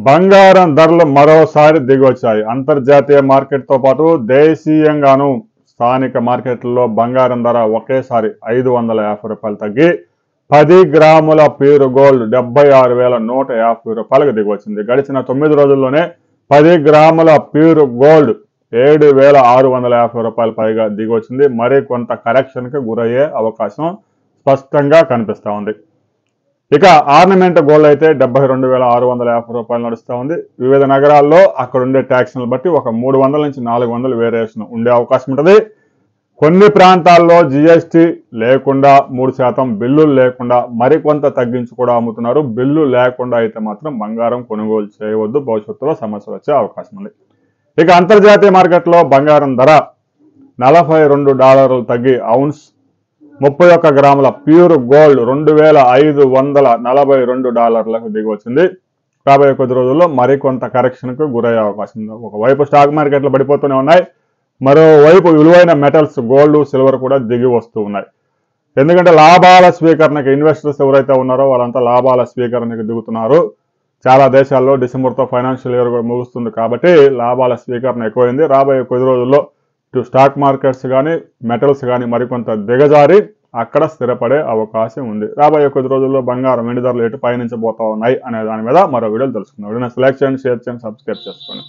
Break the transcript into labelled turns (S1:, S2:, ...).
S1: బంగారం ధరలు మరోసారి దిగొచ్చాయి. అంతర్జాతీయ మార్కెట్తో పాటు దేశీయంగాను స్థానిక మార్కెట్లలో బంగారం ధర ఒకేసారి 550 రూపాయలు తగ్గి 10 గ్రాముల ప్యూర్ గోల్డ్ 76,150 రూపాయలకు దిగొచ్చింది. గడిచిన 9 రోజుల్లోనే 10 గ్రాముల ప్యూర్ గోల్డ్ 7,650 రూపాయలు పైగా దిగొచ్చింది. మరి కొంత కరెక్షన్కి గురయ్యే అవకాశం స్పష్టంగా కనిపిస్తూ ఉంది. ఇక ఆర్నమెంట్ గోల్డ్ అయితే 72,650 రూపాయలు నడుస్తూ ఉంది. వివిధ నగరాల్లో అక్కడ ఉండే ట్యాక్స్లను బట్టి ఒక 300 నుంచి 400 వేరియేషన్ ఉండే అవకాశం ఉంటుంది. కొన్ని ప్రాంతాల్లో జిఎస్టీ లేకుండా 3% బిల్లులు లేకుండా మరికొంత తగ్గించి కూడా అమ్ముతున్నారు. బిల్లు లేకుండా అయితే మాత్రం బంగారం కొనుగోలు చేయవద్దు, భవిష్యత్తులో సమస్యలు వచ్చే అవకాశం ఉంది. ఇక అంతర్జాతీయ మార్కెట్లో బంగారం ధర $42 తగ్గి ఔన్స్ 31 గ్రాముల ప్యూర్ గోల్డ్ $2,542 దిగి వచ్చింది. రాబోయే కొద్ది రోజుల్లో మరికొంత కరెక్షన్కు గురయ్యే అవకాశం ఉంది. ఒకవైపు స్టాక్ మార్కెట్లు పడిపోతూనే ఉన్నాయి, మరోవైపు విలువైన మెటల్స్ గోల్డ్ సిల్వర్ కూడా దిగి వస్తూ ఉన్నాయి. ఎందుకంటే లాభాల స్వీకరణకి ఇన్వెస్టర్స్ ఎవరైతే ఉన్నారో వాళ్ళంతా లాభాల స్వీకరణకి దిగుతున్నారు. చాలా దేశాల్లో డిసెంబర్తో ఫైనాన్షియల్ ఇయర్ కూడా ముగుస్తుంది కాబట్టి లాభాల స్వీకరణ ఎక్కువైంది. రాబోయే కొద్ది రోజుల్లో స్టాక్ మార్కెట్స్ కానీ మెటల్స్ కానీ మరికొంత దిగజారి అక్కడ స్థిరపడే అవకాశం ఉంది. రాబోయే కొద్ది రోజుల్లో బంగారం వెండి ధరలు ఎటు పయనించబోతా ఉన్నాయి అనే దాని మీద మరో వీడియోలు తెలుసుకుందాం. వీడియోని లైక్ చేయండి, షేర్ చేయండి, సబ్స్క్రైబ్ చేసుకోండి.